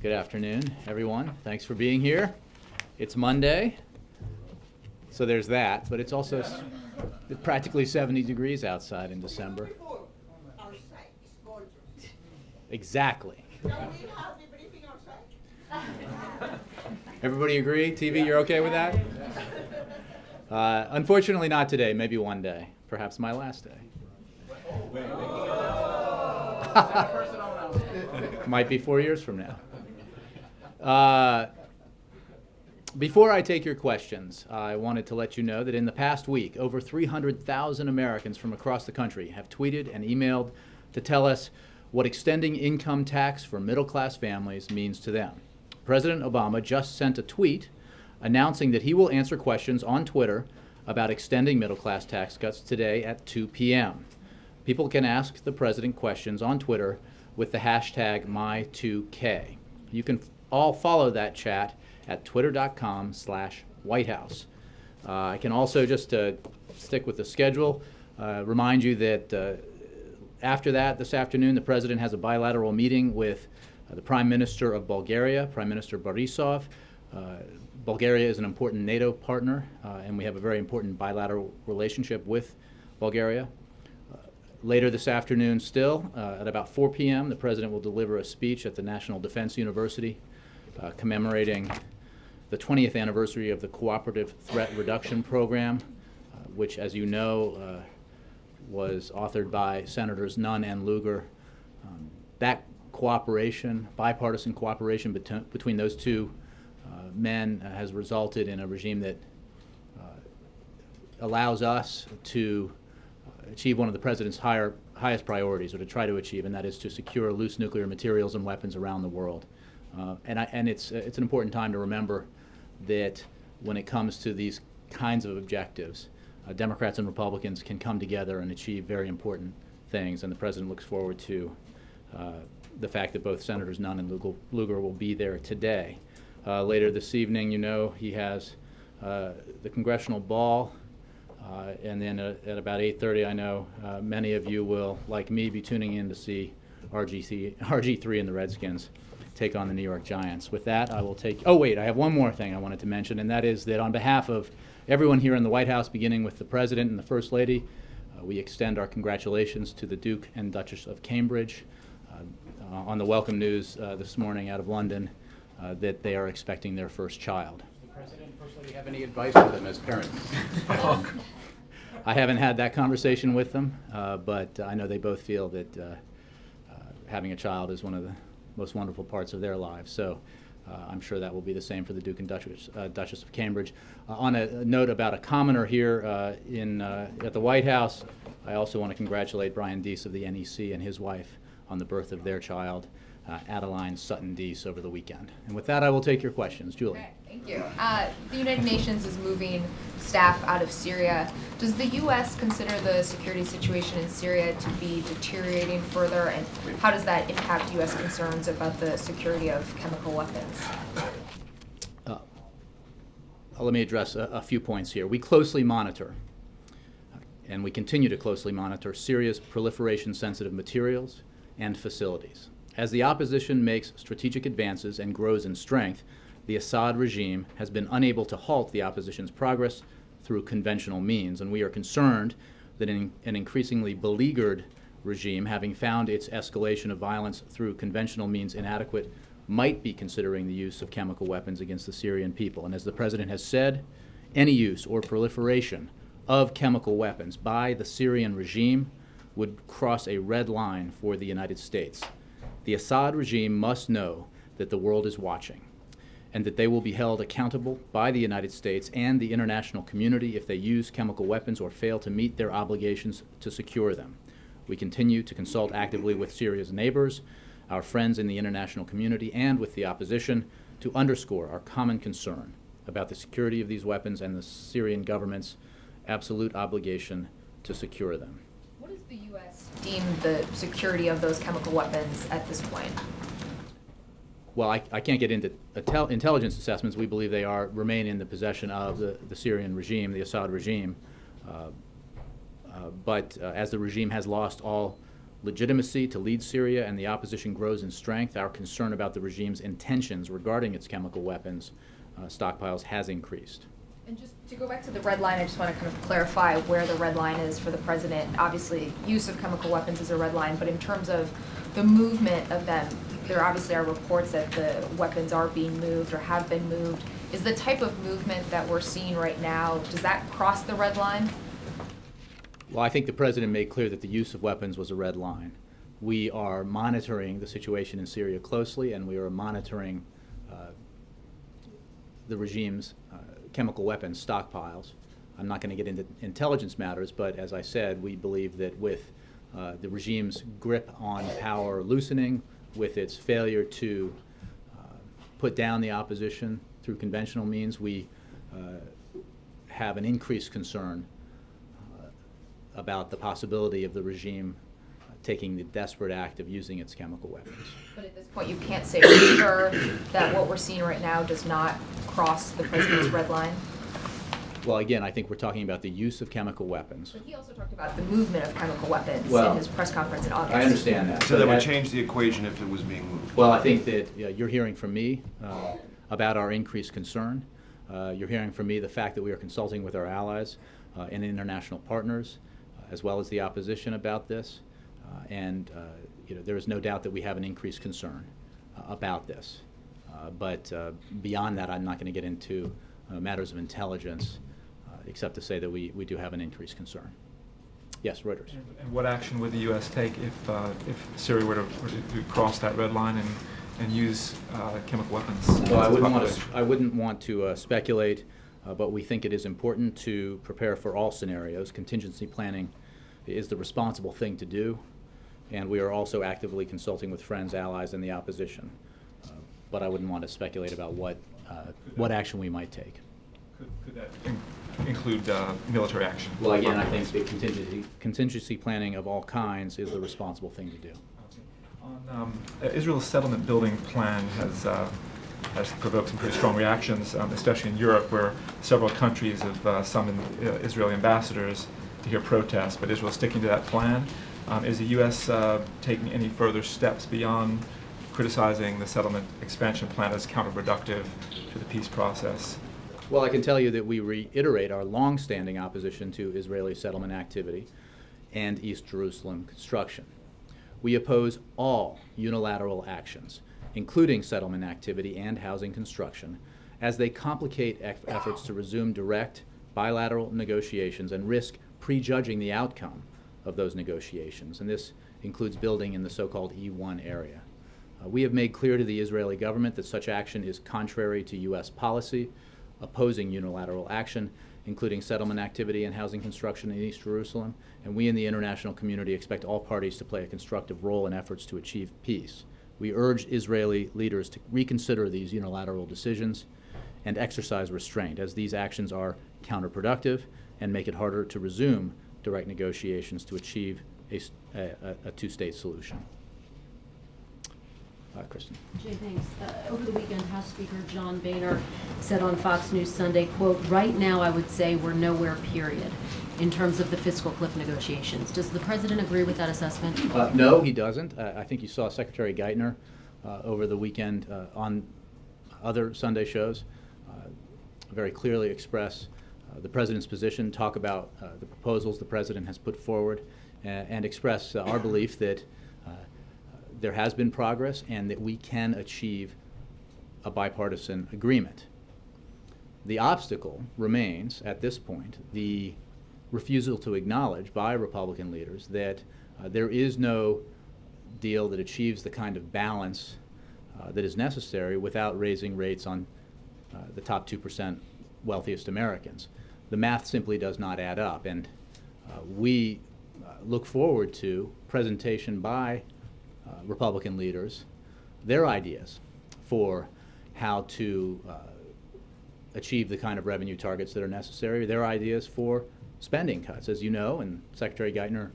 Good afternoon, everyone. Thanks for being here. It's Monday, so there's that, but it's also practically 70 degrees outside in December. Exactly. Everybody agree? TV, you're okay with that? Unfortunately not today, maybe one day. Perhaps my last day. Might be 4 years from now. Before I take your questions, I wanted to let you know that in the past week, over 300,000 Americans from across the country have tweeted and emailed to tell us what extending income tax for middle-class families means to them. President Obama just sent a tweet announcing that he will answer questions on Twitter about extending middle-class tax cuts today at 2 p.m. People can ask the president questions on Twitter with the hashtag #My2K. You can all follow that chat at twitter.com/WhiteHouse. I can also, just to stick with the schedule, remind you that after that, this afternoon, the president has a bilateral meeting with the Prime Minister of Bulgaria, Prime Minister Borisov. Bulgaria is an important NATO partner, and we have a very important bilateral relationship with Bulgaria. Later this afternoon still, at about 4 p.m., the president will deliver a speech at the National Defense University commemorating the 20th anniversary of the Cooperative Threat Reduction Program, which, as you know, was authored by Senators Nunn and Lugar. That cooperation, bipartisan cooperation between those two men has resulted in a regime that allows us to achieve one of the president's highest priorities, or to try to achieve, and that is to secure loose nuclear materials and weapons around the world. And it's an important time to remember that when it comes to these kinds of objectives, Democrats and Republicans can come together and achieve very important things, and the president looks forward to the fact that both Senators Nunn and Lugar will be there today. Later this evening, you know, he has the congressional ball, and then at about 8:30, I know many of you will, like me, be tuning in to see RG3 and the Redskins take on the New York Giants. With that, I will take... Oh, wait, I have one more thing I wanted to mention, and that is that on behalf of everyone here in the White House, beginning with the President and the First Lady, we extend our congratulations to the Duke and Duchess of Cambridge on the welcome news this morning out of London that they are expecting their first child. Does the President and First Lady have any advice for them as parents? I haven't had that conversation with them, but I know they both feel that having a child is one of the most wonderful parts of their lives. So I'm sure that will be the same for the Duke and Duchess of Cambridge. On a note about a commoner here at the White House, I also want to congratulate Brian Deese of the NEC and his wife on the birth of their child, Adeline Sutton Deese, over the weekend. And with that, I will take your questions. Julie. Okay, thank you. The United Nations is moving staff out of Syria. Does the U.S. consider the security situation in Syria to be deteriorating further, and how does that impact U.S. concerns about the security of chemical weapons? Let me address a few points here. We closely monitor, and we continue to closely monitor, Syria's proliferation-sensitive materials and facilities. As the opposition makes strategic advances and grows in strength, the Assad regime has been unable to halt the opposition's progress through conventional means, and we are concerned that an increasingly beleaguered regime, having found its escalation of violence through conventional means inadequate, might be considering the use of chemical weapons against the Syrian people. And as the President has said, any use or proliferation of chemical weapons by the Syrian regime would cross a red line for the United States. The Assad regime must know that the world is watching, and that they will be held accountable by the United States and the international community if they use chemical weapons or fail to meet their obligations to secure them. We continue to consult actively with Syria's neighbors, our friends in the international community, and with the opposition to underscore our common concern about the security of these weapons and the Syrian government's absolute obligation to secure them. What does the U.S. deem the security of those chemical weapons at this point? Well, I can't get into intelligence assessments. We believe they remain in the possession of the Syrian regime, the Assad regime. But as the regime has lost all legitimacy to lead Syria and the opposition grows in strength, our concern about the regime's intentions regarding its chemical weapons stockpiles has increased. And just to go back to the red line, I just want to kind of clarify where the red line is for the president. Obviously, use of chemical weapons is a red line, but in terms of the movement of them, there obviously are reports that the weapons are being moved or have been moved. Is the type of movement that we're seeing right now, does that cross the red line? Well, I think the president made clear that the use of weapons was a red line. We are monitoring the situation in Syria closely, and we are monitoring the regime's chemical weapons stockpiles. I'm not going to get into intelligence matters, but as I said, we believe that with the regime's grip on power loosening, with its failure to put down the opposition through conventional means, we have an increased concern about the possibility of the regime taking the desperate act of using its chemical weapons. But at this point, you can't say for sure that what we're seeing right now does not cross the president's red line? Well, again, I think we're talking about the use of chemical weapons. But he also talked about the movement of chemical weapons Well, in his press conference in August. I understand that. So that would change the equation if it was being moved. Well, I think that you're hearing from me about our increased concern. You're hearing from me the fact that we are consulting with our allies and international partners, as well as the opposition about this. There is no doubt that we have an increased concern about this. But beyond that, I'm not going to get into matters of intelligence, except to say that we do have an increased concern. Yes, Reuters. And what action would the U.S. take if Syria were to cross that red line and use chemical weapons? Well, I wouldn't want to speculate, but we think it is important to prepare for all scenarios. Contingency planning is the responsible thing to do, and we are also actively consulting with friends, allies, and the opposition. But I wouldn't want to speculate about what action we might take. Could that include military action? Well, again, I think the contingency planning of all kinds is the responsible thing to do. On Israel's settlement building plan has provoked some pretty strong reactions, especially in Europe, where several countries have summoned Israeli ambassadors to hear protests, but Israel is sticking to that plan. Is the U.S. taking any further steps beyond criticizing the settlement expansion plan as counterproductive to the peace process? Well, I can tell you that we reiterate our long-standing opposition to Israeli settlement activity and East Jerusalem construction. We oppose all unilateral actions, including settlement activity and housing construction, as they complicate efforts to resume direct bilateral negotiations and risk prejudging the outcome of those negotiations, and this includes building in the so-called E1 area. We have made clear to the Israeli government that such action is contrary to U.S. policy, opposing unilateral action, including settlement activity and housing construction in East Jerusalem, and we in the international community expect all parties to play a constructive role in efforts to achieve peace. We urge Israeli leaders to reconsider these unilateral decisions and exercise restraint, as these actions are counterproductive and make it harder to resume direct negotiations to achieve a two-state solution. Kristen. Jay, thanks. Over the weekend, House Speaker John Boehner said on Fox News Sunday, quote, "Right now I would say we're nowhere, period, in terms of the fiscal cliff negotiations." Does the president agree with that assessment? No, he doesn't. I think you saw Secretary Geithner over the weekend on other Sunday shows very clearly express the president's position, talk about the proposals the president has put forward, and express our belief that there has been progress and that we can achieve a bipartisan agreement. The obstacle remains, at this point, the refusal to acknowledge by Republican leaders that there is no deal that achieves the kind of balance that is necessary without raising rates on the top 2% wealthiest Americans. The math simply does not add up, and we look forward to presentation by Republican leaders their ideas for how to achieve the kind of revenue targets that are necessary, their ideas for spending cuts. As you know, and Secretary Geithner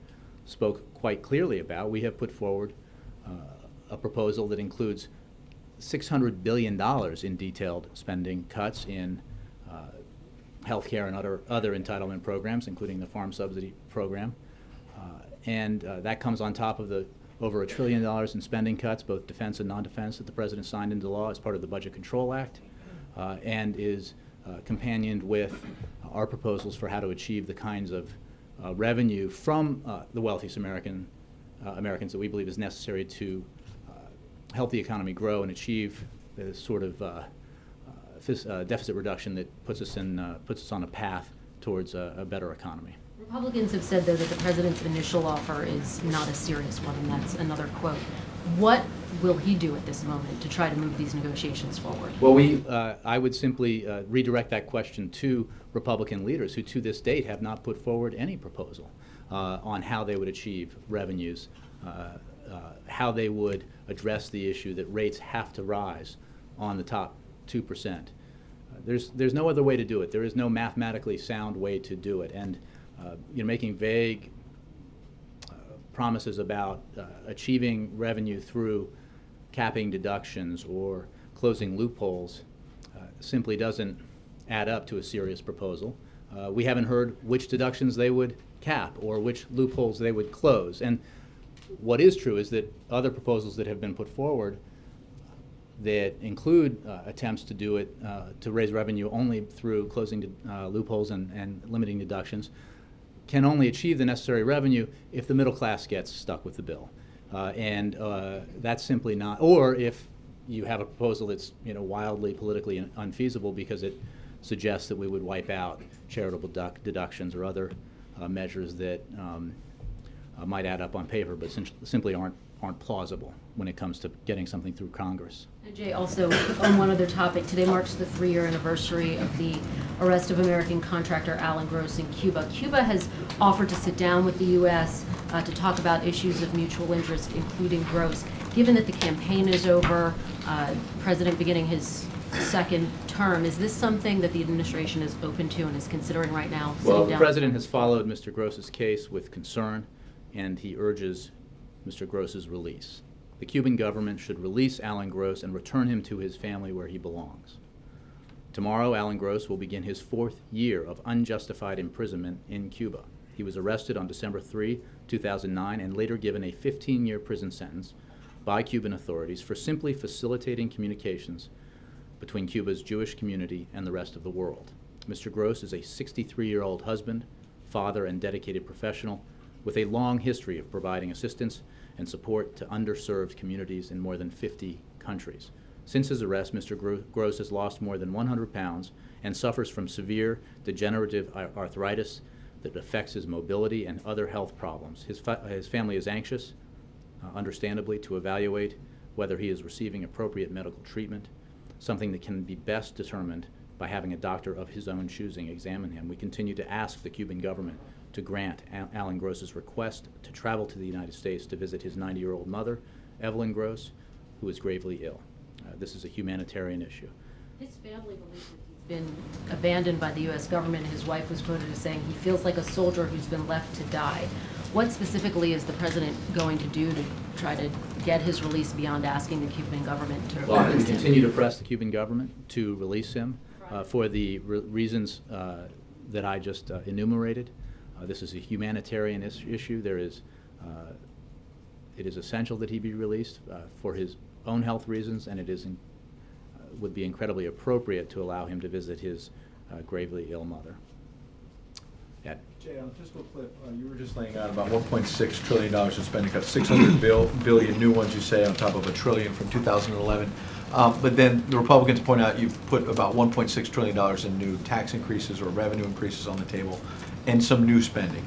spoke quite clearly about, we have put forward a proposal that includes $600 billion in detailed spending cuts in health care and other entitlement programs, including the farm subsidy program, and that comes on top of the over $1 trillion in spending cuts, both defense and non-defense, that the President signed into law as part of the Budget Control Act, and is companioned with our proposals for how to achieve the kinds of revenue from the wealthiest Americans that we believe is necessary to help the economy grow and achieve the sort of deficit reduction that puts us on a path towards a better economy. Republicans have said, though, that the president's initial offer is not a serious one, and that's another quote. What will he do at this moment to try to move these negotiations forward? Well, I would simply redirect that question to Republican leaders who, to this date, have not put forward any proposal on how they would achieve revenues, how they would address the issue that rates have to rise on the top 2%. There's no other way to do it. There is no mathematically sound way to do it. And making vague promises about achieving revenue through capping deductions or closing loopholes simply doesn't add up to a serious proposal. We haven't heard which deductions they would cap or which loopholes they would close. And what is true is that other proposals that have been put forward that include attempts to do it, to raise revenue only through closing loopholes and limiting deductions, can only achieve the necessary revenue if the middle class gets stuck with the bill. And that's simply not, or if you have a proposal that's wildly politically unfeasible because it suggests that we would wipe out charitable deductions or other measures that might add up on paper but simply aren't plausible when it comes to getting something through Congress. And Jay, also on one other topic, today marks the 3-year anniversary of the arrest of American contractor Alan Gross in Cuba. Cuba has offered to sit down with the U.S. To talk about issues of mutual interest, including Gross. Given that the campaign is over, President beginning his second term, is this something that the administration is open to and is considering right now? Well, the President has followed Mr. Gross's case with concern, and he urges Mr. Gross's release. The Cuban government should release Alan Gross and return him to his family where he belongs. Tomorrow, Alan Gross will begin his 4th year of unjustified imprisonment in Cuba. He was arrested on December 3, 2009, and later given a 15-year prison sentence by Cuban authorities for simply facilitating communications between Cuba's Jewish community and the rest of the world. Mr. Gross is a 63-year-old husband, father, and dedicated professional with a long history of providing assistance and support to underserved communities in more than 50 countries. Since his arrest, Mr. Gross has lost more than 100 pounds and suffers from severe degenerative arthritis that affects his mobility and other health problems. His family is anxious, understandably, to evaluate whether he is receiving appropriate medical treatment, something that can be best determined by having a doctor of his own choosing examine him. We continue to ask the Cuban government to grant Alan Gross's request to travel to the United States to visit his 90-year-old mother, Evelyn Gross, who is gravely ill. This is a humanitarian issue. His family believes that he's been abandoned by the U.S. government. His wife was quoted as saying he feels like a soldier who's been left to die. What specifically is the president going to do to try to get his release beyond asking the Cuban government to release him? Well, we continue to press the Cuban government to release him for the reasons that I just enumerated. This is a humanitarian issue. It is essential that he be released for his own health reasons, and it would be incredibly appropriate to allow him to visit his gravely ill mother. Ed. Jay, on the fiscal clip, you were just laying out about $1.6 trillion in spending cuts, 600 billion new ones, you say, on top of $1 trillion from 2011. But then the Republicans point out you've put about $1.6 trillion in new tax increases or revenue increases on the table and some new spending.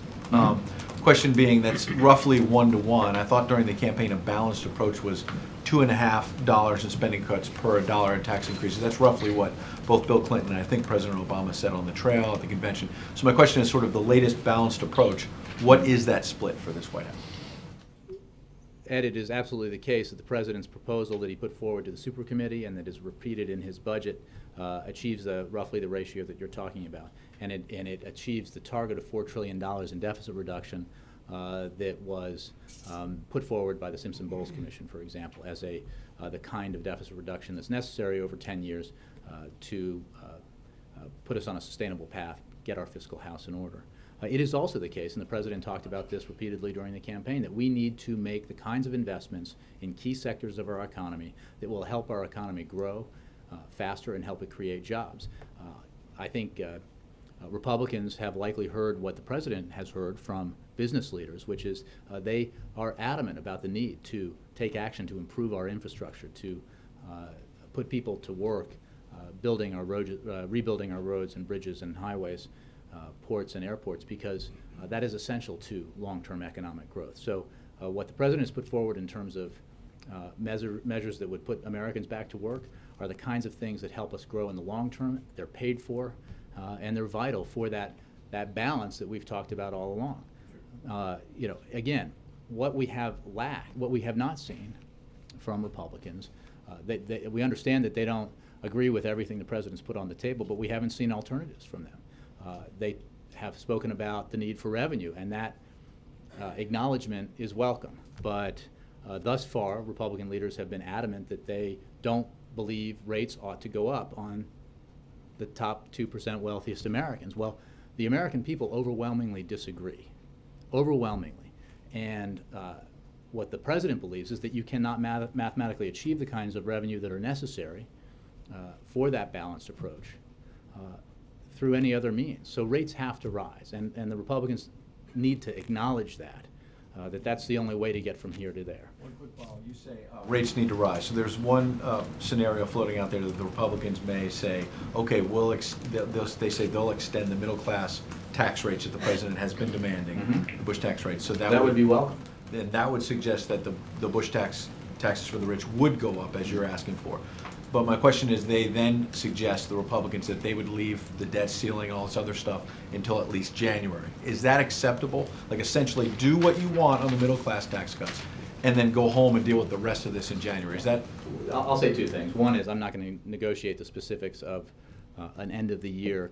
Question being, that's roughly 1-to-1. I thought during the campaign a balanced approach was $2.50 in spending cuts per $1 in tax increases. That's roughly what both Bill Clinton and I think President Obama said on the trail at the convention. So my question is sort of the latest balanced approach. What is that split for this White House? Ed, it is absolutely the case that the President's proposal that he put forward to the Super Committee and that is repeated in his budget achieves roughly the ratio that you're talking about. And it achieves the target of $4 trillion in deficit reduction that was put forward by the Simpson-Bowles Commission, for example, as the kind of deficit reduction that's necessary over 10 years to put us on a sustainable path, get our fiscal house in order. It is also the case, and the President talked about this repeatedly during the campaign, that we need to make the kinds of investments in key sectors of our economy that will help our economy grow faster and help it create jobs. I think Republicans have likely heard what the President has heard from business leaders, which is they are adamant about the need to take action to improve our infrastructure, to put people to work building our roads, rebuilding our roads and bridges and highways, ports and airports, because that is essential to long-term economic growth. So what the President has put forward in terms of measures that would put Americans back to work are the kinds of things that help us grow in the long term. They're paid for, and they're vital for that balance that we've talked about all along. Again, what we have not seen from Republicans, we understand that they don't agree with everything the President's put on the table, but we haven't seen alternatives from them. They have spoken about the need for revenue, and that acknowledgement is welcome. But thus far, Republican leaders have been adamant that they don't believe rates ought to go up on the top 2% wealthiest Americans. Well, the American people overwhelmingly disagree, overwhelmingly. And what the President believes is that you cannot mathematically achieve the kinds of revenue that are necessary for that balanced approach through any other means. So rates have to rise, and the Republicans need to acknowledge that, that's the only way to get from here to there. One quick follow. You say rates need to rise. So there's one scenario floating out there that the Republicans may say, okay, they say they'll extend the middle class tax rates that the President has been demanding, the Bush tax rates. So That would be welcome. Then that would suggest that the Bush taxes for the rich would go up, as you're asking for. But my question is, they then suggest, the Republicans, that they would leave the debt ceiling and all this other stuff until at least January. Is that acceptable? Like, essentially do what you want on the middle class tax cuts and then go home and deal with the rest of this in January. Is that? I'll say two things. One is I'm not going to negotiate the specifics of an end of the year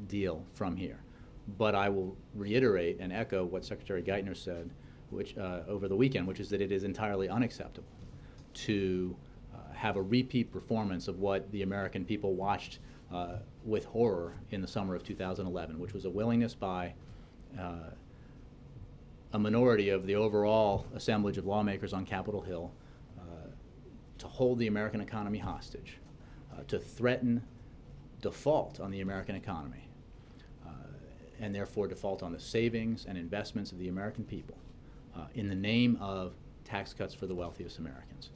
deal from here. But I will reiterate and echo what Secretary Geithner said over the weekend, which is that it is entirely unacceptable to have a repeat performance of what the American people watched with horror in the summer of 2011, which was a willingness by a minority of the overall assemblage of lawmakers on Capitol Hill to hold the American economy hostage, to threaten default on the American economy, and therefore default on the savings and investments of the American people in the name of tax cuts for the wealthiest Americans.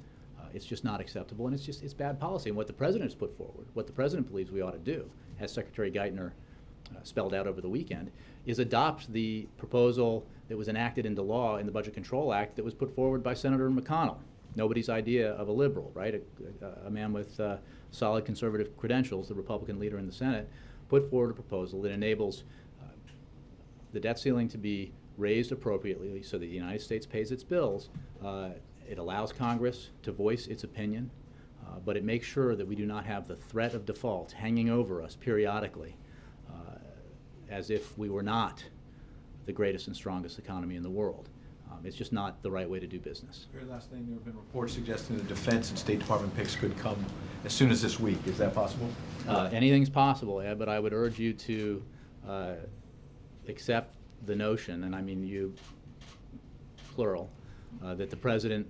It's just not acceptable, and it's bad policy. And what the President has put forward, what the President believes we ought to do, as Secretary Geithner spelled out over the weekend, is adopt the proposal that was enacted into law in the Budget Control Act that was put forward by Senator McConnell. Nobody's idea of a liberal, right? A man with solid conservative credentials, the Republican leader in the Senate, put forward a proposal that enables the debt ceiling to be raised appropriately so that the United States pays its bills. It allows Congress to voice its opinion, but it makes sure that we do not have the threat of default hanging over us periodically as if we were not the greatest and strongest economy in the world. It's just not the right way to do business. Very last thing, there have been reports suggesting the Defense and State Department picks could come as soon as this week. Is that possible? Anything's possible, Ed, but I would urge you to accept the notion, and I mean you, plural, that the President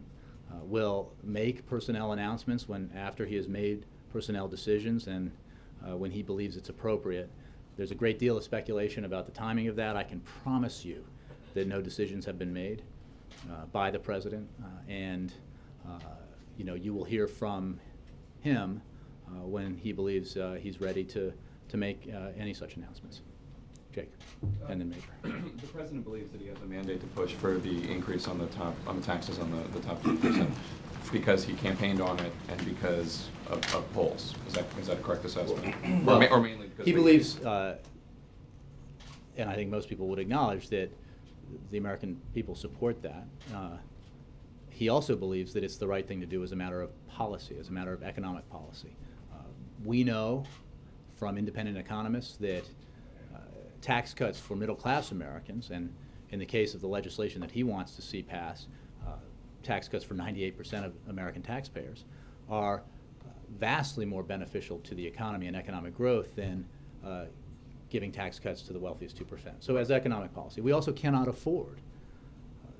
will make personnel announcements after he has made personnel decisions and when he believes it's appropriate. There's a great deal of speculation about the timing of that. I can promise you that no decisions have been made by the President, and you will hear from him when he believes he's ready to make any such announcements. Jake, and then Major. The President believes that he has a mandate to push for the increase on the taxes on the top 2% because he campaigned on it and because of polls. Is that a correct assessment? Well, or mainly because he believes, and I think most people would acknowledge that the American people support that. He also believes that it's the right thing to do as a matter of policy, as a matter of economic policy. We know from independent economists that tax cuts for middle-class Americans, and in the case of the legislation that he wants to see passed, tax cuts for 98% of American taxpayers, are vastly more beneficial to the economy and economic growth than giving tax cuts to the wealthiest 2%. So as economic policy, we also cannot afford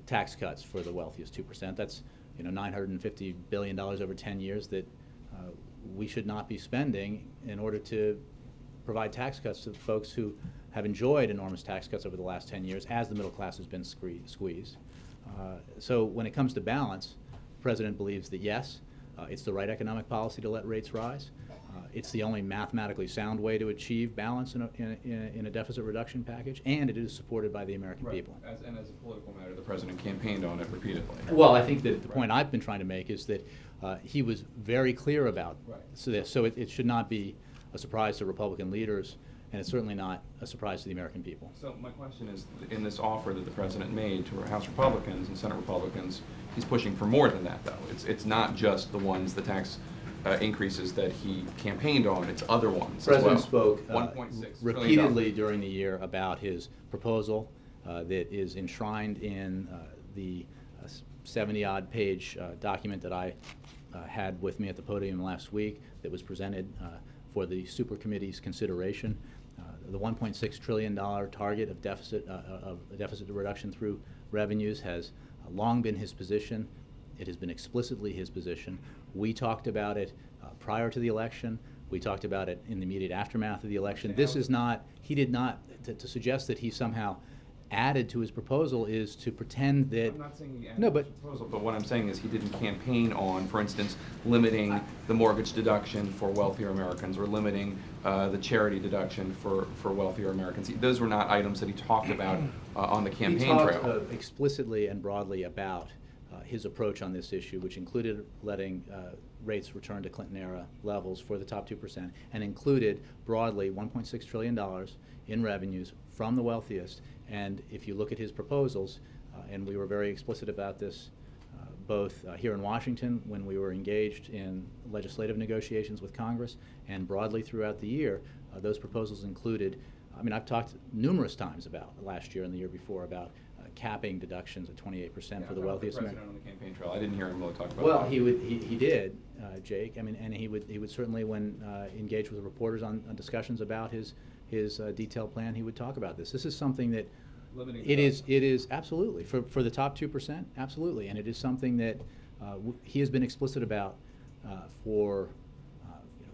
tax cuts for the wealthiest 2%. That's $950 billion over 10 years that we should not be spending in order to provide tax cuts to folks who have enjoyed enormous tax cuts over the last 10 years as the middle class has been squeezed. So when it comes to balance, the President believes that yes, it's the right economic policy to let rates rise. It's the only mathematically sound way to achieve balance in a deficit reduction package, and it is supported by the American people. And as a political matter, the President campaigned on it repeatedly. Well, I think that the point I've been trying to make is that he was very clear about this, so it should not be a surprise to Republican leaders, and it's certainly not a surprise to the American people. So my question is, in this offer that the President made to House Republicans and Senate Republicans, he's pushing for more than that, though. It's not just the ones, the tax increases that he campaigned on, it's other ones The President as well. spoke $1.6 repeatedly during the year about his proposal that is enshrined in the 70-odd page document that I had with me at the podium last week that was presented for the super committee's consideration. The $1.6 trillion target of deficit reduction through revenues has long been his position. It has been explicitly his position. We talked about it prior to the election. We talked about it in the immediate aftermath of the election. This is not, he did not, to suggest that he somehow added to his proposal is to pretend that. I'm not saying he added No, to but his proposal, but what I'm saying is he didn't campaign on, for instance, limiting the mortgage deduction for wealthier Americans or limiting the charity deduction for wealthier Americans. Those were not items that he talked about on the campaign trail. He talked explicitly and broadly about his approach on this issue, which included letting rates return to Clinton-era levels for the top 2%, and included broadly $1.6 trillion in revenues from the wealthiest. And if you look at his proposals, and we were very explicit about this both here in Washington when we were engaged in legislative negotiations with Congress and broadly throughout the year, those proposals included, I've talked numerous times about last year and the year before about capping deductions at 28% for the wealthiest Americans. On the campaign trail, I didn't hear him really talk about Well, that. he did, Jake. And he would certainly, when engaged with reporters on discussions about his detailed plan, he would talk about this. This is something that it is absolutely for the top 2%, absolutely, and it is something that he has been explicit about for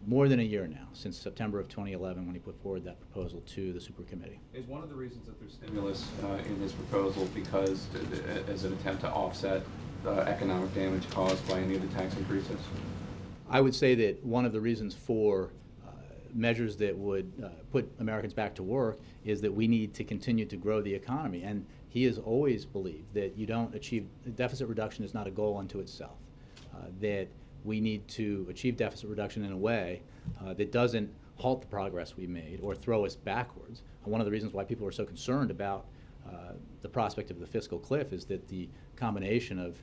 more than a year now, since September of 2011 when he put forward that proposal to the super committee. Is one of the reasons that there's stimulus in his proposal because as an attempt to offset economic damage caused by any of the tax increases? I would say that one of the reasons for measures that would put Americans back to work is that we need to continue to grow the economy. And he has always believed that you don't achieve, deficit reduction is not a goal unto itself, that we need to achieve deficit reduction in a way that doesn't halt the progress we made or throw us backwards. One of the reasons why people are so concerned about the prospect of the fiscal cliff is that the combination of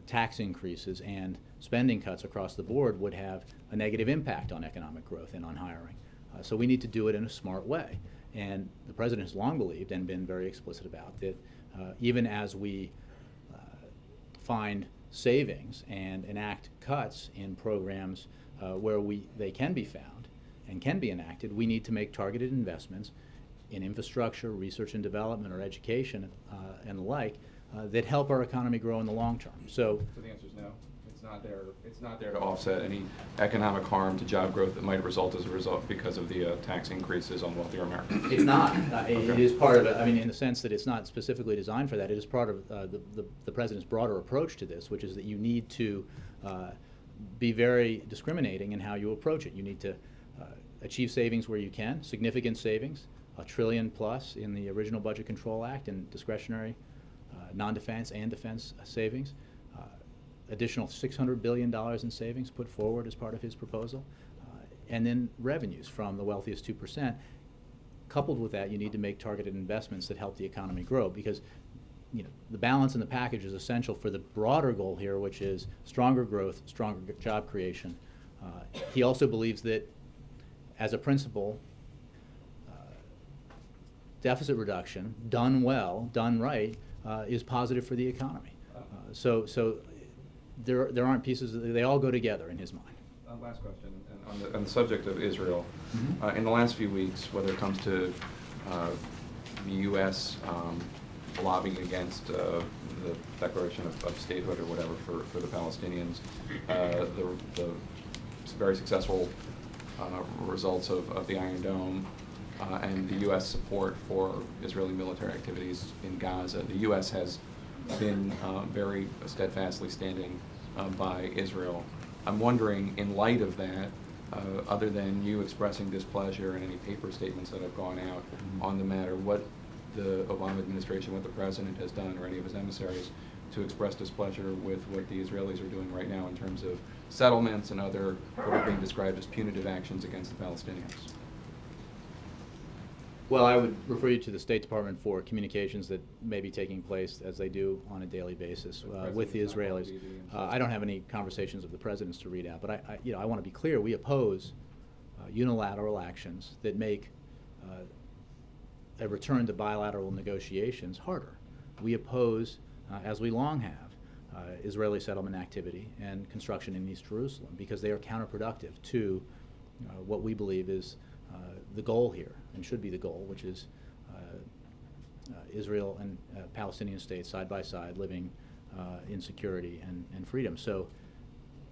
tax increases and spending cuts across the board would have a negative impact on economic growth and on hiring. So we need to do it in a smart way. And the President has long believed and been very explicit about that even as we find savings and enact cuts in programs where they can be found and can be enacted, we need to make targeted investments in infrastructure, research and development, or education and the like that help our economy grow in the long term. So the answer is no. It's not there to offset any economic harm to job growth that might result because of the tax increases on wealthier Americans. It's not. It is part of it. In the sense that it's not specifically designed for that. It is part of the President's broader approach to this, which is that you need to be very discriminating in how you approach it. You need to achieve savings where you can, significant savings, $1 trillion plus in the original Budget Control Act and discretionary non-defense and defense savings. Additional $600 billion in savings put forward as part of his proposal, and then revenues from the wealthiest 2%. Coupled with that, you need to make targeted investments that help the economy grow, because the balance in the package is essential for the broader goal here, which is stronger growth, stronger job creation. He also believes that, as a principle, deficit reduction, done well, done right, is positive for the economy. So there aren't pieces, they all go together in his mind. Last question, and on the subject of Israel, in the last few weeks, whether it comes to the U.S. Lobbying against the declaration of statehood or whatever for the Palestinians, the very successful results of the Iron Dome, and the U.S. support for Israeli military activities in Gaza, the U.S. has been very steadfastly standing by Israel. I'm wondering, in light of that, other than you expressing displeasure and any paper statements that have gone out on the matter, what the Obama administration, what the president has done, or any of his emissaries, to express displeasure with what the Israelis are doing right now in terms of settlements and other what are being described as punitive actions against the Palestinians? Well, I would refer you to the State Department for communications that may be taking place, as they do on a daily basis, with the Israelis. I don't have any conversations of the presidents to read out, but I want to be clear. We oppose unilateral actions that make a return to bilateral negotiations harder. We oppose, as we long have, Israeli settlement activity and construction in East Jerusalem because they are counterproductive to what we believe is the goal here, and should be the goal, which is Israel and Palestinian states side by side living in security and freedom. So,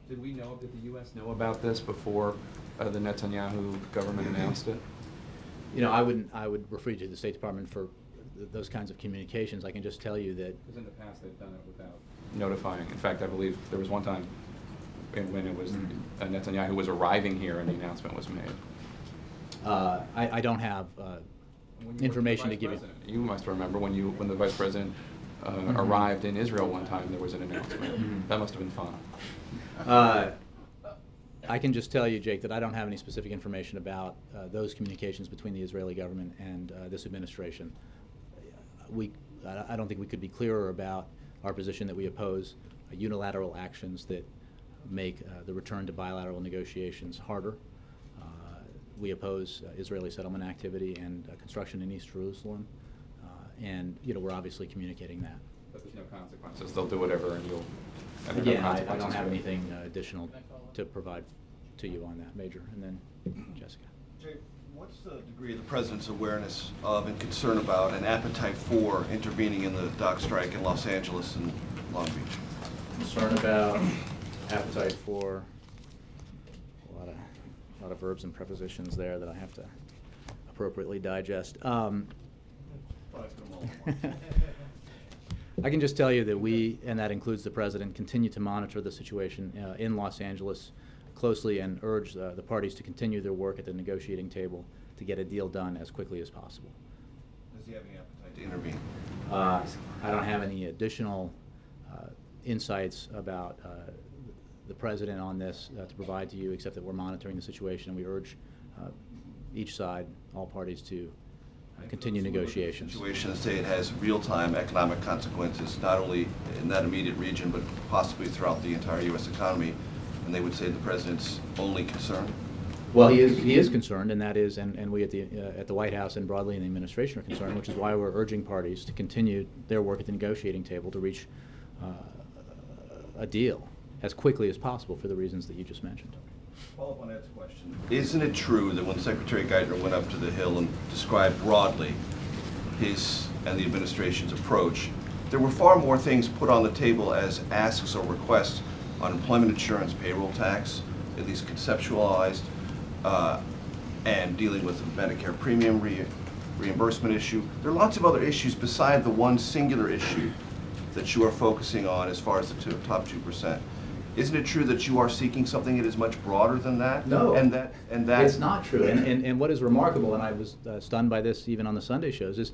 did we know, did the U.S. know about this before the Netanyahu government announced it? you know, I would refer you to the State Department for those kinds of communications. I can just tell you that. Because in the past they've done it without notifying. In fact, I believe there was one time when it was Netanyahu was arriving here and the announcement was made. I don't have information to give you. You must remember when the Vice President arrived in Israel one time, there was an announcement. That must have been fun. I can just tell you, Jake, that I don't have any specific information about those communications between the Israeli government and this administration. I don't think we could be clearer about our position that we oppose unilateral actions that make the return to bilateral negotiations harder. We oppose Israeli settlement activity and construction in East Jerusalem, and we're obviously communicating that. But there's no consequences. They'll do whatever, and you'll. And Again, I don't have anything additional to provide to you on that, Major. And then Jessica. Jay, what's the degree of the President's awareness of and concern about and appetite for intervening in the dock strike in Los Angeles and Long Beach? Concern about appetite for a lot of verbs and prepositions there that I have to appropriately digest. I can just tell you that we, and that includes the President, continue to monitor the situation in Los Angeles closely and urge the parties to continue their work at the negotiating table to get a deal done as quickly as possible. Does he have any appetite to intervene? I don't have any additional insights about the President on this to provide to you, except that we're monitoring the situation, and we urge each side, all parties, to continue negotiations. The situation, say it has real-time economic consequences, not only in that immediate region, but possibly throughout the entire U.S. economy, and they would say the President's only concern? Well, he is concerned, and that is, and we at the White House and broadly in the administration are concerned, which is why we're urging parties to continue their work at the negotiating table to reach a deal as quickly as possible for the reasons that you just mentioned. Follow up on Ed's question. Isn't it true that when Secretary Geithner went up to the Hill and described broadly his and the administration's approach, there were far more things put on the table as asks or requests on employment insurance, payroll tax, at least conceptualized, and dealing with the Medicare premium reimbursement issue. There are lots of other issues beside the one singular issue that you are focusing on as far as the top 2%. Isn't it true that you are seeking something that is much broader than that? No, and that it's not true. And what is remarkable, and I was stunned by this even on the Sunday shows, is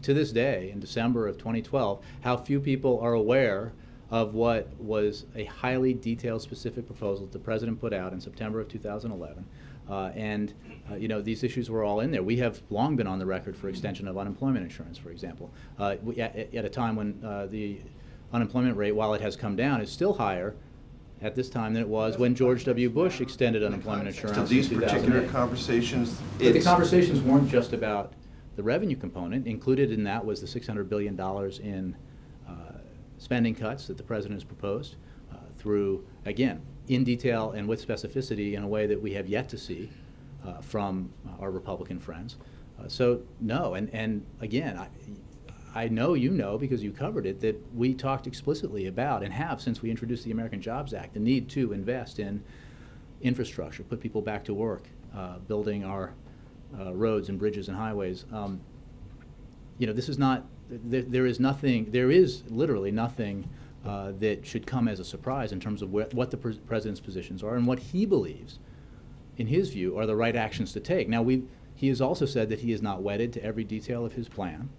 to this day, in December of 2012, how few people are aware of what was a highly detailed, specific proposal that the President put out in September of 2011. These issues were all in there. We have long been on the record for extension of unemployment insurance, for example. At a time when the unemployment rate, while it has come down, is still higher at this time than it was when George W. Bush extended unemployment insurance. So these in particular 2008. conversations, But the conversations weren't just about the revenue component. Included in that was the $600 billion in spending cuts that the President has proposed through, again, in detail and with specificity in a way that we have yet to see from our Republican friends. So no, and again, I know you know, because you covered it, that we talked explicitly about, and have since we introduced the American Jobs Act, the need to invest in infrastructure, put people back to work, building our roads and bridges and highways. This is not, there is literally nothing that should come as a surprise in terms of what the president's positions are and what he believes, in his view, are the right actions to take. Now, he has also said that he is not wedded to every detail of his plan,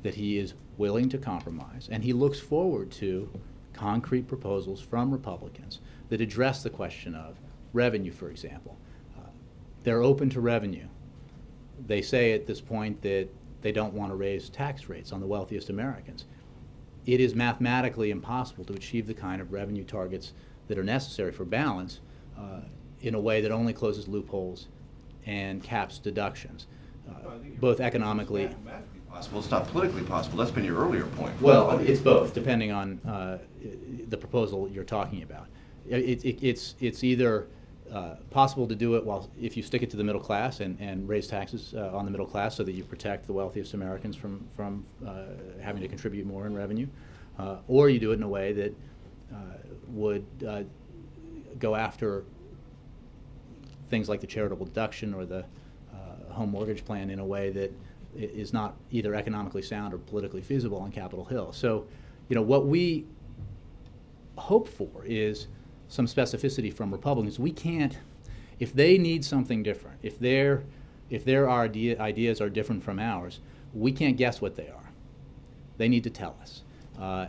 that he is willing to compromise, and he looks forward to concrete proposals from Republicans that address the question of revenue, for example. They're open to revenue. They say at this point that they don't want to raise tax rates on the wealthiest Americans. It is mathematically impossible to achieve the kind of revenue targets that are necessary for balance in a way that only closes loopholes and caps deductions, both economically. It's mathematically possible. It's not politically possible. That's been your earlier point. Well, it's both, depending on the proposal you're talking about. It's either possible to do it if you stick it to the middle class and raise taxes on the middle class so that you protect the wealthiest Americans from having to contribute more in revenue, or you do it in a way that would go after things like the charitable deduction or the home mortgage plan in a way that is not either economically sound or politically feasible on Capitol Hill. So, what we hope for is some specificity from Republicans. We can't, if they need something different, if their ideas are different from ours, we can't guess what they are. They need to tell us.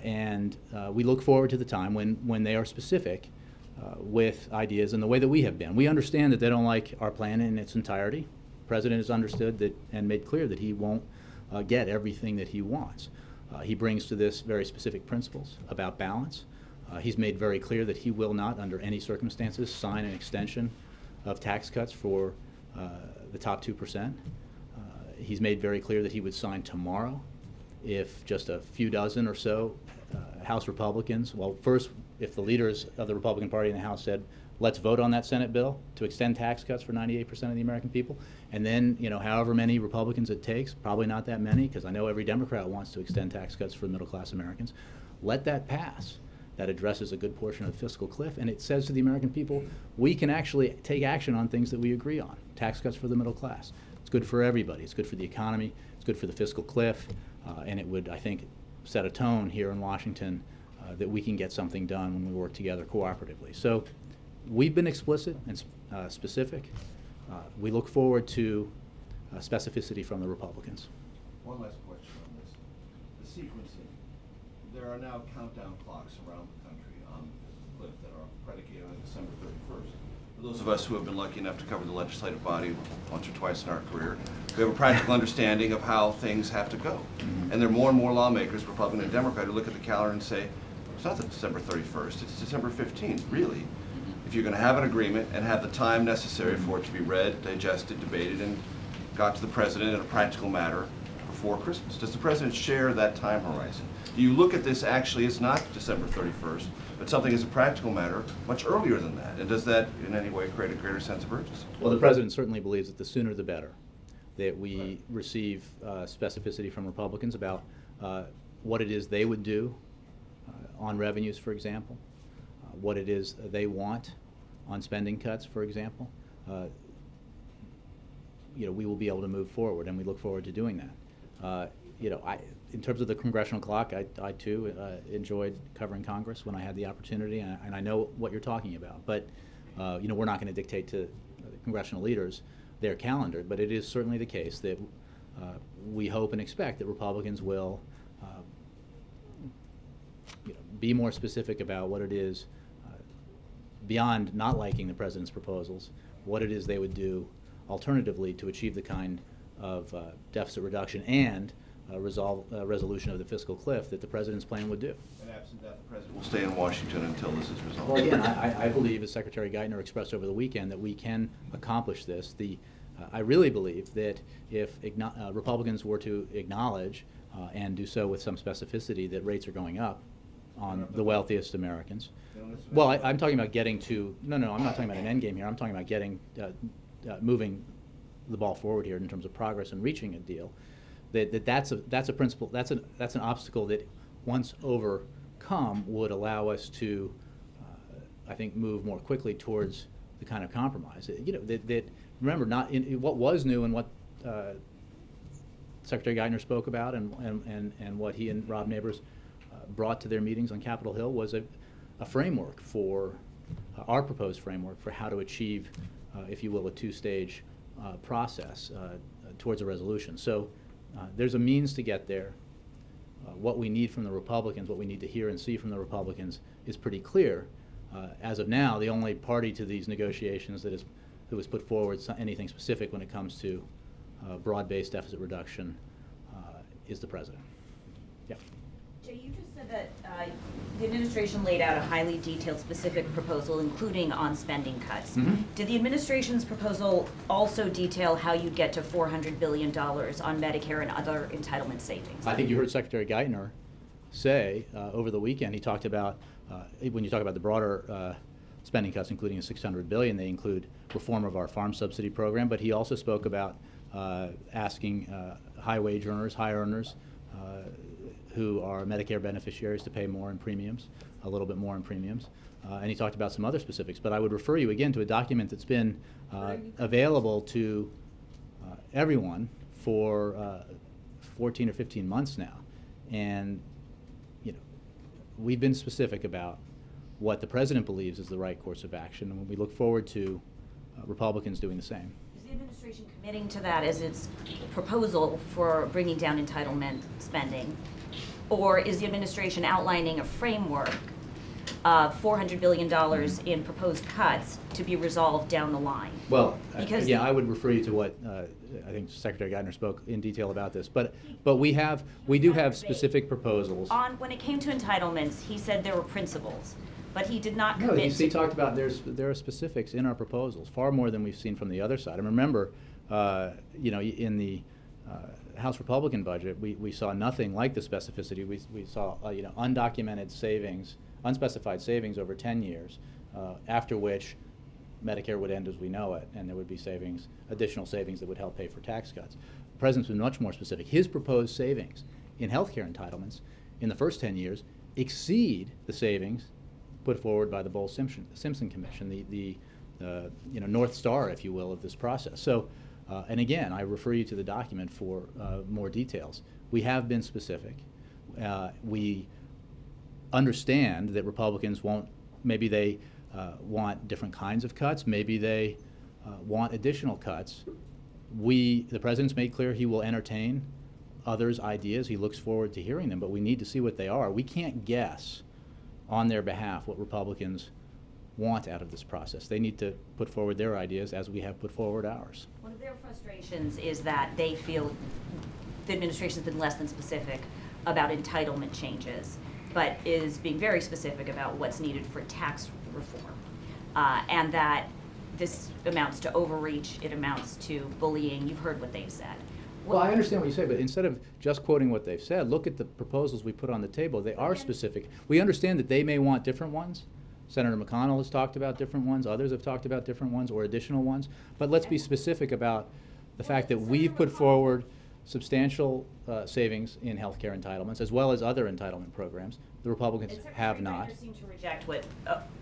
And we look forward to the time when they are specific with ideas in the way that we have been. We understand that they don't like our plan in its entirety. The President has understood that and made clear that he won't get everything that he wants. He brings to this very specific principles about balance. He's made very clear that he will not, under any circumstances, sign an extension of tax cuts for the top 2%. He's made very clear that he would sign tomorrow if just a few dozen or so House Republicans, well, first, if the leaders of the Republican Party in the House said, let's vote on that Senate bill to extend tax cuts for 98% of the American people, and then, however many Republicans it takes, probably not that many, because I know every Democrat wants to extend tax cuts for middle-class Americans, let that pass. That addresses a good portion of the fiscal cliff, and it says to the American people, we can actually take action on things that we agree on. Tax cuts for the middle class. It's good for everybody. It's good for the economy. It's good for the fiscal cliff, and it would, I think, set a tone here in Washington that we can get something done when we work together cooperatively. So we've been explicit and specific. We look forward to specificity from the Republicans. One last question on this. The sequencing. There are now countdown clocks around the country on the cliff that are predicated on December 31st. For those of us who have been lucky enough to cover the legislative body once or twice in our career, we have a practical understanding of how things have to go. And there are more and more lawmakers, Republican and Democrat, who look at the calendar and say, it's not December 31st, it's December 15th, really. If you're going to have an agreement and have the time necessary for it to be read, digested, debated, and got to the President in a practical matter before Christmas. Does the President share that time horizon? Do you look at this actually, it's not December 31st, but something as a practical matter much earlier than that? And does that in any way create a greater sense of urgency? Well, the President certainly believes that the sooner the better, that we receive specificity from Republicans about what it is they would do on revenues, for example, what it is they want on spending cuts, for example. We will be able to move forward, and we look forward to doing that. In terms of the congressional clock, I too enjoyed covering Congress when I had the opportunity, and I know what you're talking about. But we're not going to dictate to congressional leaders their calendar, but it is certainly the case that we hope and expect that Republicans will be more specific about what it is, beyond not liking the President's proposals, what it is they would do alternatively to achieve the kind of deficit reduction and resolution of the fiscal cliff that the President's plan would do. And absent that, the President will stay in Washington until this is resolved. Well, again, I believe, as Secretary Geithner expressed over the weekend, that we can accomplish this. I really believe that if Republicans were to acknowledge and do so with some specificity that rates are going up, on the wealthiest Americans. Well, I'm talking about getting to, no, I'm not talking about an end game here. I'm talking about getting, moving the ball forward here in terms of progress and reaching a deal. That's a principle, that's an obstacle that once overcome would allow us to, I think, move more quickly towards the kind of compromise. Remember, what was new and what Secretary Geithner spoke about and what he and Rob Neighbors brought to their meetings on Capitol Hill was a framework for, our proposed framework for how to achieve, if you will, a two-stage process towards a resolution. So there's a means to get there. What we need from the Republicans, what we need to hear and see from the Republicans is pretty clear. As of now, the only party to these negotiations that has put forward anything specific when it comes to broad-based deficit reduction is the president. Yeah. Jay, you just said that the administration laid out a highly detailed, specific proposal, including on spending cuts. Mm-hmm. Did the administration's proposal also detail how you'd get to $400 billion on Medicare and other entitlement savings? I think you heard Secretary Geithner say over the weekend, he talked about, when you talk about the broader spending cuts, including the $600 billion, they include reform of our farm subsidy program, but he also spoke about asking high wage earners, high earners, who are Medicare beneficiaries to pay more in premiums, a little bit more in premiums. And he talked about some other specifics. But I would refer you again to a document that's been available to everyone for 14 or 15 months now. And we've been specific about what the president believes is the right course of action, and we look forward to Republicans doing the same. Is the administration committing to that as its proposal for bringing down entitlement spending? Or is the administration outlining a framework of $400 billion in proposed cuts to be resolved down the line? Well, Because I would refer you to what I think Secretary Geithner spoke in detail about this. But we do have specific proposals. When it came to entitlements, he said there were principles, but he did not No, commit he talked about there are specifics in our proposals, far more than we've seen from the other side. And remember, in the House Republican budget, we saw nothing like the specificity. We saw undocumented savings, unspecified savings over 10 years, after which Medicare would end as we know it, and there would be savings, additional savings that would help pay for tax cuts. The president's been much more specific. His proposed savings in health care entitlements in the first 10 years exceed the savings put forward by the Bowles-Simpson Commission, the North Star, if you will, of this process. So, and again, I refer you to the document for more details. We have been specific. We understand that Republicans won't, maybe they want different kinds of cuts, maybe they want additional cuts. The president's made clear he will entertain others' ideas. He looks forward to hearing them, but we need to see what they are. We can't guess on their behalf what Republicans want out of this process. They need to put forward their ideas as we have put forward ours. One of their frustrations is that they feel the administration has been less than specific about entitlement changes, but is being very specific about what's needed for tax reform, and that this amounts to overreach, it amounts to bullying. You've heard what they've said. Well, I understand what you say, but instead of just quoting what they've said, look at the proposals we put on the table. They are specific. We understand that they may want different ones. Senator McConnell has talked about different ones. Others have talked about different ones or additional ones. But let's be specific about the fact that we've put forward substantial savings in health care entitlements, as well as other entitlement programs. The Republicans have not. Geithner seemed to reject what,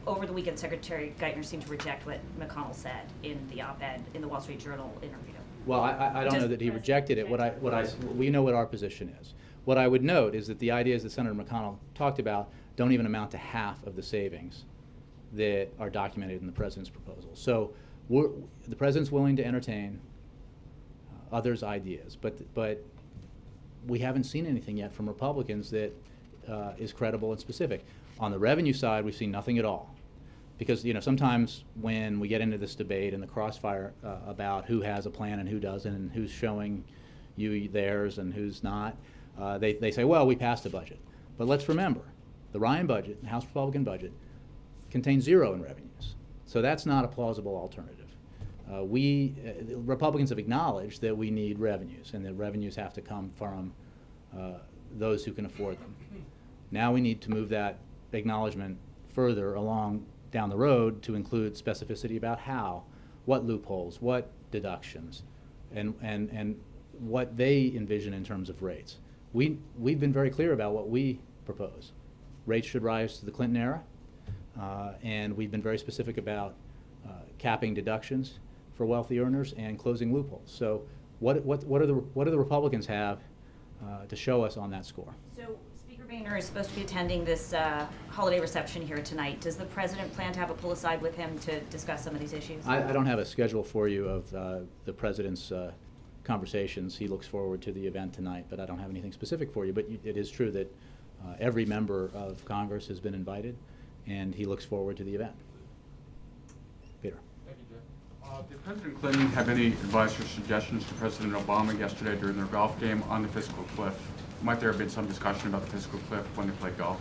over the weekend, Secretary Geithner seemed to reject what McConnell said in the op-ed in the Wall Street Journal interview. Well, I don't know that he rejected it. We know what our position is. What I would note is that the ideas that Senator McConnell talked about don't even amount to half of the savings that are documented in the president's proposal. So the president's willing to entertain others' ideas, but we haven't seen anything yet from Republicans that is credible and specific. On the revenue side, we've seen nothing at all. Because sometimes when we get into this debate and the crossfire about who has a plan and who doesn't, and who's showing you theirs and who's not, they say, well, we passed a budget. But let's remember, the Ryan budget, the House Republican budget, contains zero in revenues. So that's not a plausible alternative. Republicans have acknowledged that we need revenues, and that revenues have to come from those who can afford them. Now we need to move that acknowledgement further along down the road to include specificity about how, what loopholes, what deductions, and what they envision in terms of rates. We've been very clear about what we propose. Rates should rise to the Clinton era, and we've been very specific about capping deductions for wealthy earners and closing loopholes. So what do the Republicans have to show us on that score? So Speaker Boehner is supposed to be attending this holiday reception here tonight. Does the president plan to have a pull aside with him to discuss some of these issues? I don't have a schedule for you of the president's conversations. He looks forward to the event tonight, but I don't have anything specific for you. But it is true that every member of Congress has been invited, and he looks forward to the event. Peter. Thank you, Jeff. Did President Clinton have any advice or suggestions to President Obama yesterday during their golf game on the fiscal cliff? Might there have been some discussion about the fiscal cliff when they played golf?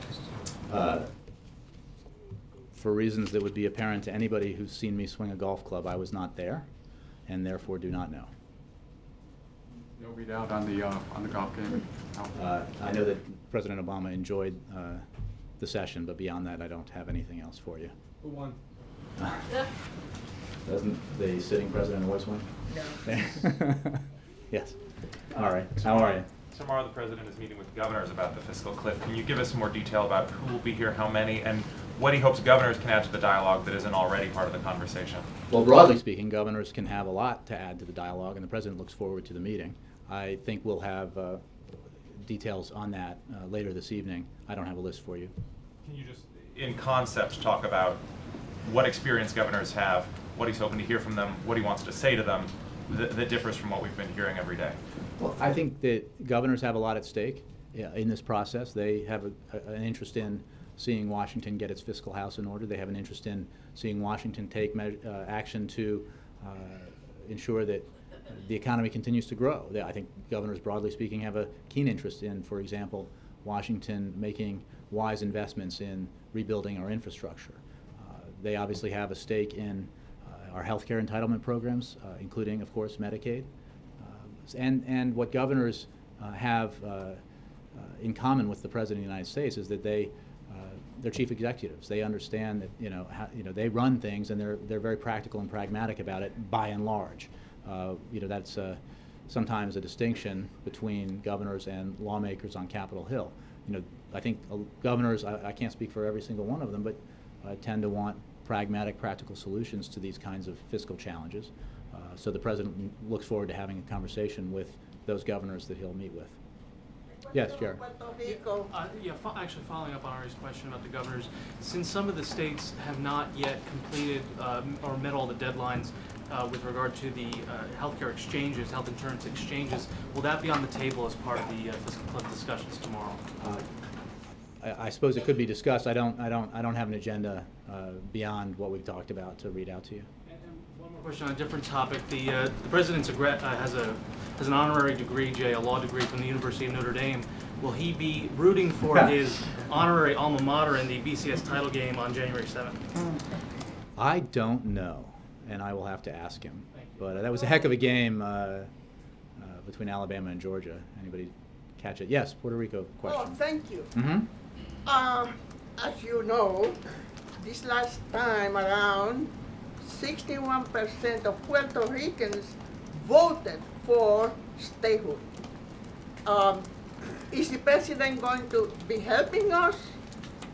For reasons that would be apparent to anybody who's seen me swing a golf club, I was not there, and therefore do not know. No readout on the golf game? I know that President Obama enjoyed the session, but beyond that, I don't have anything else for you. Who won? Doesn't the sitting president always win? No. Yes. All right. How are you? Tomorrow the president is meeting with governors about the fiscal cliff. Can you give us more detail about who will be here, how many, and what he hopes governors can add to the dialogue that isn't already part of the conversation? Well, broadly speaking, governors can have a lot to add to the dialogue, and the president looks forward to the meeting. I think we'll have details on that later this evening. I don't have a list for you. Can you just, in concept, talk about what experience governors have, what he's hoping to hear from them, what he wants to say to them that differs from what we've been hearing every day? Well, I think that governors have a lot at stake in this process. They have an interest in seeing Washington get its fiscal house in order. They have an interest in seeing Washington take action to ensure that the economy continues to grow. I think governors, broadly speaking, have a keen interest in, for example, Washington making wise investments in rebuilding our infrastructure. They obviously have a stake in our health care entitlement programs, including, of course, Medicaid. And what governors have in common with the President of the United States is that they're chief executives. They understand that they run things, and they're very practical and pragmatic about it by and large. That's sometimes a distinction between governors and lawmakers on Capitol Hill. I think governors, I can't speak for every single one of them, but tend to want pragmatic, practical solutions to these kinds of fiscal challenges. So the president looks forward to having a conversation with those governors that he'll meet with. Yes, Jerry. Actually following up on Ari's question about the governors, since some of the states have not yet completed or met all the deadlines with regard to the healthcare exchanges, health insurance exchanges, will that be on the table as part of the fiscal cliff discussions tomorrow? I suppose it could be discussed. I don't have an agenda beyond what we've talked about to read out to you. And one more question on a different topic. The president has an honorary degree, Jay, a law degree from the University of Notre Dame. Will he be rooting for his honorary alma mater in the BCS title game on January 7th? I don't know, and I will have to ask him. But that was a heck of a game between Alabama and Georgia. Anybody catch it? Yes, Puerto Rico question. Oh, thank you. Mm-hmm. As you know, this last time around, 61% of Puerto Ricans voted for statehood. Is the president going to be helping us,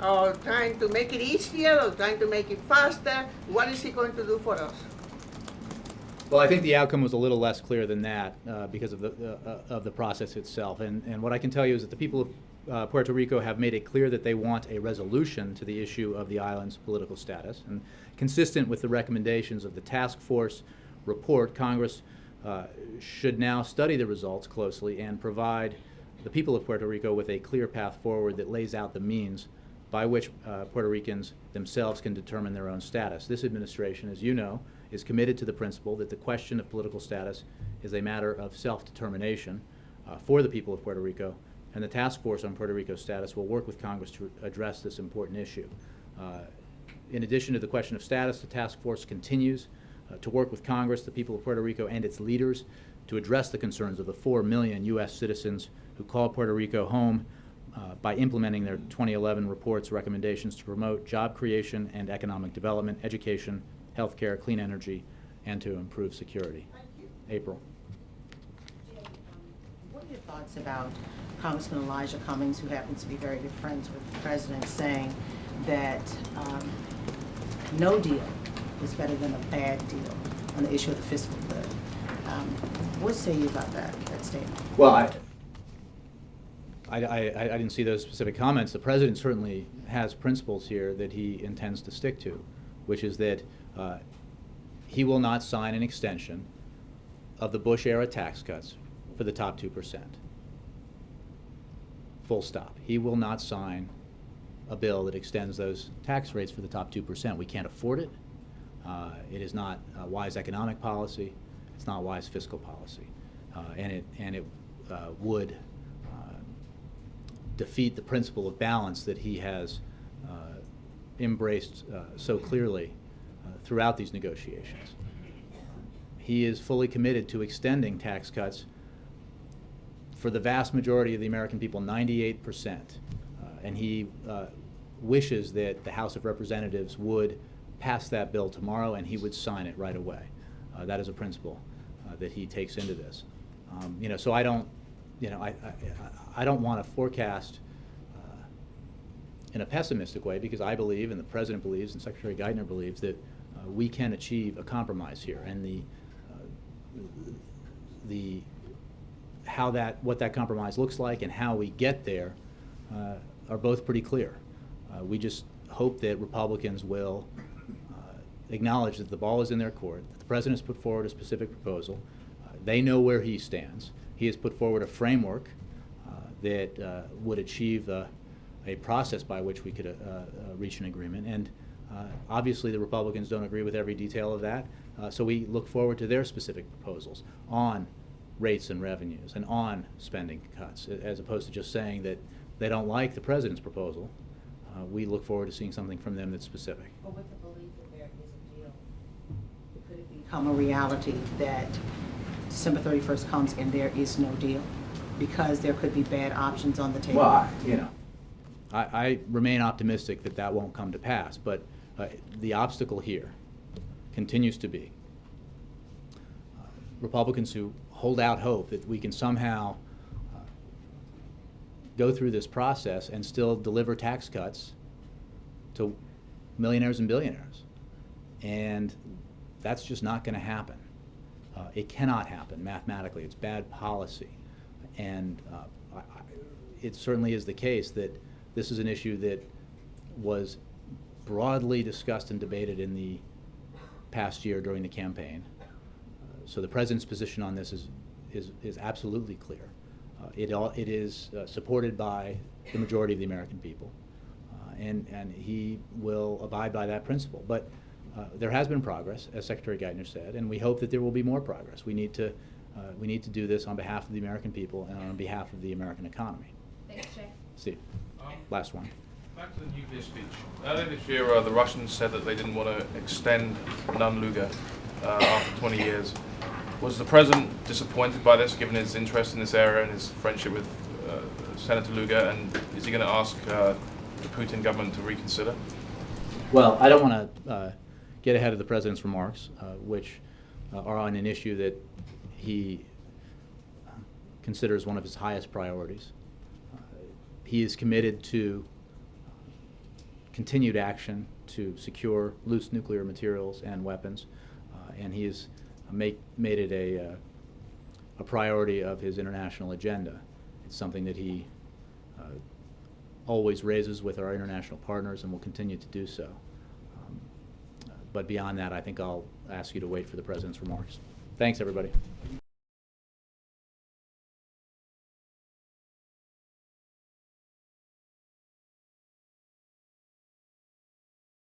or trying to make it easier, or trying to make it faster? What is he going to do for us? Well, I think the outcome was a little less clear than that because of the process itself. And what I can tell you is that the people of Puerto Rico have made it clear that they want a resolution to the issue of the island's political status. And consistent with the recommendations of the task force report, Congress should now study the results closely and provide the people of Puerto Rico with a clear path forward that lays out the means by which Puerto Ricans themselves can determine their own status. This administration, as you know, is committed to the principle that the question of political status is a matter of self-determination for the people of Puerto Rico, and the task force on Puerto Rico's status will work with Congress to address this important issue. In addition to the question of status, the task force continues to work with Congress, the people of Puerto Rico, and its leaders to address the concerns of the 4 million U.S. citizens who call Puerto Rico home by implementing their 2011 report's recommendations to promote job creation and economic development, education, healthcare, clean energy, and to improve security. April. What are your thoughts about Congressman Elijah Cummings, who happens to be very good friends with the president, saying that no deal is better than a bad deal on the issue of the fiscal cliff? What say you about that statement? Well, I didn't see those specific comments. The president certainly has principles here that he intends to stick to, which is that he will not sign an extension of the Bush-era tax cuts for the top 2%. Full stop. He will not sign a bill that extends those tax rates for the top 2%. We can't afford it. It is not wise economic policy. It's not wise fiscal policy. And it would defeat the principle of balance that he has embraced so clearly throughout these negotiations. He is fully committed to extending tax cuts for the vast majority of the American people, 98%. And he wishes that the House of Representatives would pass that bill tomorrow and he would sign it right away. That is a principle that he takes into this. So I don't, I don't want to forecast in a pessimistic way, because I believe, and the President believes, and Secretary Geithner believes, that we can achieve a compromise here, and what that compromise looks like and how we get there are both pretty clear. We just hope that Republicans will acknowledge that the ball is in their court, that the President has put forward a specific proposal. They know where he stands. He has put forward a framework that would achieve a process by which we could reach an agreement. And obviously the Republicans don't agree with every detail of that, so we look forward to their specific proposals on rates and revenues and on spending cuts, as opposed to just saying that they don't like the President's proposal. We look forward to seeing something from them that's specific. But with the belief that there is a deal, could it become a reality that December 31st comes and there is no deal, because there could be bad options on the table? Well, I remain optimistic that that won't come to pass, but the obstacle here continues to be Republicans who hold out hope that we can somehow go through this process and still deliver tax cuts to millionaires and billionaires. And that's just not going to happen. It cannot happen mathematically. It's bad policy. And it certainly is the case that this is an issue that was broadly discussed and debated in the past year during the campaign. So the President's position on this is absolutely clear. It is supported by the majority of the American people, and he will abide by that principle. But there has been progress, as Secretary Geithner said, and we hope that there will be more progress. We need to do this on behalf of the American people and on behalf of the American economy. Thanks, Jay. Steve, last one. Back to the nuclear speech. Earlier this year, the Russians said that they didn't want to extend Nunn-Lugar after 20 years. Was the President disappointed by this, given his interest in this area and his friendship with Senator Lugar, and is he going to ask the Putin government to reconsider? Well, I don't want to get ahead of the President's remarks, which are on an issue that he considers one of his highest priorities. He is committed to continued action to secure loose nuclear materials and weapons, and he has made it a priority of his international agenda. It's something that he always raises with our international partners and will continue to do so. But beyond that, I think I'll ask you to wait for the President's remarks. Thanks, everybody.